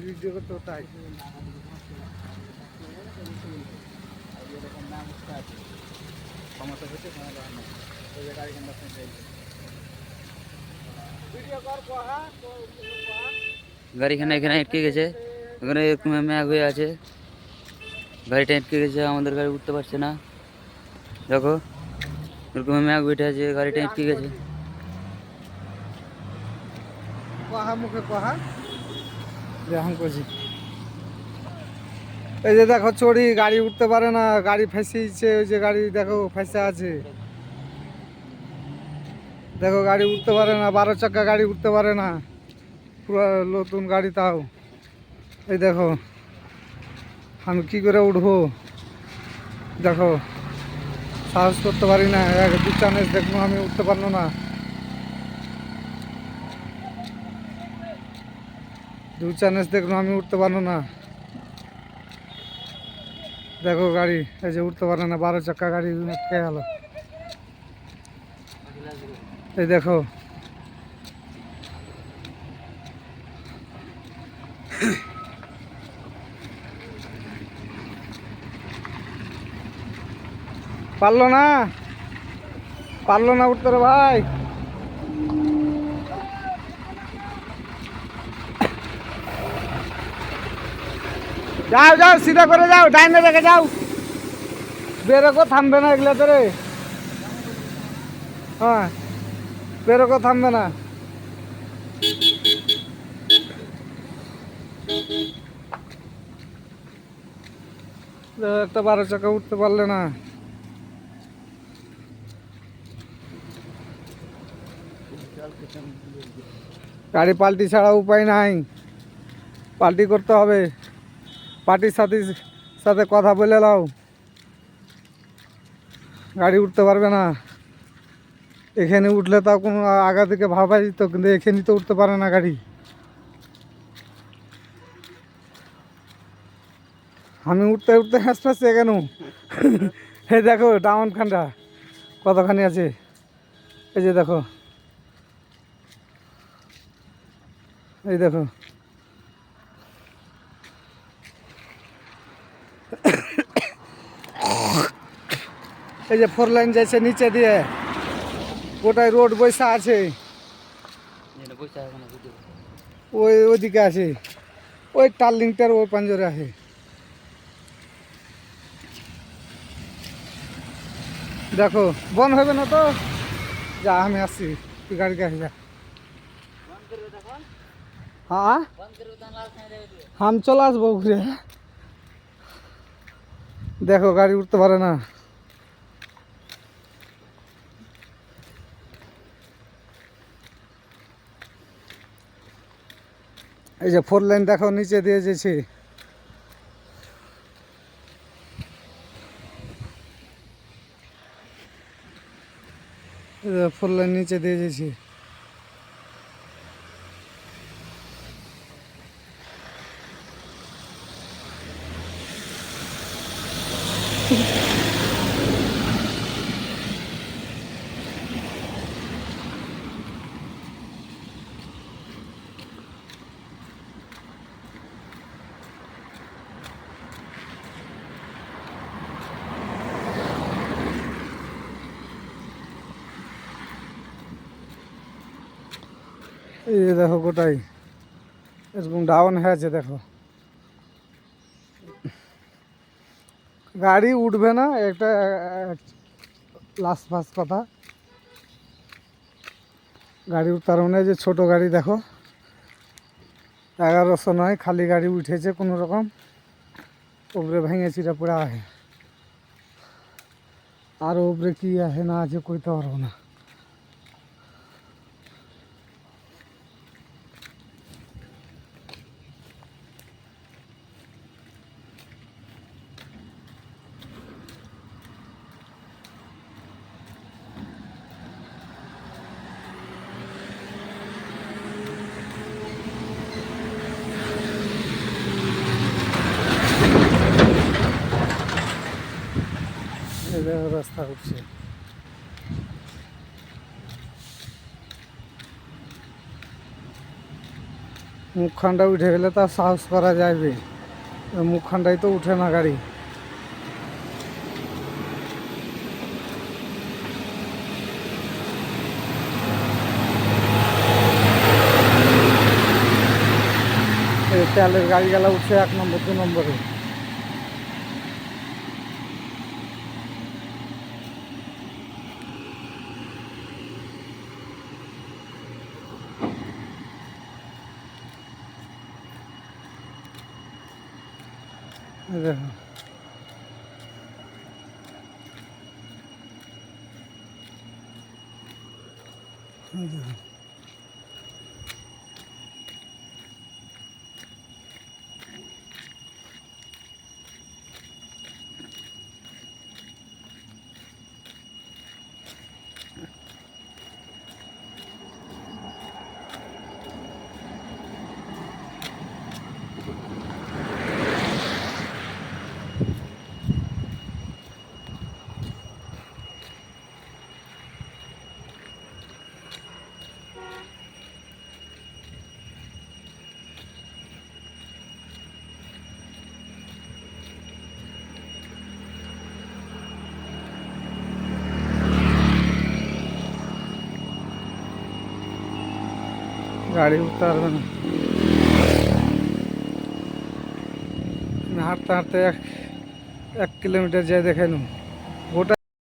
Video করতে তাই গাড়িখানে এখানে আটকে গেছে, এখানে ম্যাগ হয়ে আছে, গাড়িটা আটকে গেছে, আমাদের গাড়ি উঠতে পারছে না। দেখো এরকম ম্যাগ উঠে আছে, গাড়িটা আটকে গেছে। কহা মুখে কহা দেখান করছি। এই যে দেখো চড়ি গাড়ি উঠতে পারে না, গাড়ি ফেসেছে, ওই যে গাড়ি দেখো ফেসে আছে, দেখো গাড়ি উঠতে পারে না, 12 চাকা গাড়ি উঠতে পারে না, পুরো নতুন গাড়ি তাও। এই দেখো আমি কি করে উঠবো, দেখো সাহস করতে পারি না, দু চান্স দেখবো আমি উঠতে পারলো না, দু চান্স দেখলো আমি উঠতে পারলো না। দেখো গাড়ি এই যে উঠতে পারে না, 12 চাকা গাড়ি আটকে গেল। এই দেখো পারলো না, পারলো না উঠতে রে ভাই। যাও যাও সিধা করে যাও, ডাইনে রেখে যাও, বেরোকো থামবে না এগুলো রে। হ্যাঁ বেরোকো থামবে না। একটা 12 চাকা উঠতে পারলে না। গাড়ি পাল্টি ছাড়া উপায় নাই, পাল্টি করতে হবে, পার্টির সাথে কথা বলে নাও, গাড়ি উঠতে পারবে না। এখানে উঠলে তাও কোনো আগা থেকে ভাবাই তো, কিন্তু এখানে তো উঠতে পারে না গাড়ি। আমি উঠতে উঠতে হাসপাচ্ছি কেন। এই দেখো ডাউন খান্ডা কতখানি আছে, এই যে দেখো, এই দেখো এই যে 4 লাইন যাচ্ছে নিচে দিয়ে, গোটায় রোড বৈশা আছে, ওই ওইদিকে আছে, ওই টার্লিংটার ওই পাঞ্জরে আছে। দেখো বন্ধ হবে না তো, যা আমি আসছি, তুই গাড়ি আসি যা। হ্যাঁ আমি চলে আসবো ঘুরে। দেখো গাড়ি উঠতে পারে না। এই যে 4 লাইন দেখো নিচে দিয়ে যেছে, 4 লাইন নিচে দিয়ে যেছে। এই যে দেখো গোটাই এরকম ডাউন হয়ে আছে, দেখো গাড়ি উঠবে না, একটা লাস্ট ফার্স্ট কথা, গাড়ি উঠতার মানে যে ছোট গাড়ি দেখো 1100 নয়, খালি গাড়ি উঠেছে কোনো রকম, উপরে ভেঙে চিরা পড়ে আহে, আর উপরে কি আছে না আছে কইতে পারবো না। এই দেখো রাস্তা উঠছে, মুখখানটা উঠে গেলে তার সাহস করা যাবে, মুখখানটাই তো উঠে না গাড়ি। এই তেলের গাড়িগুলা উঠছে 1 নম্বর 2 নম্বরে। এই দেখো গাড়ি উঠতে পারবে না। আমি হাঁটতে হাঁটতে 1 কিলোমিটার যাই দেখে নেব।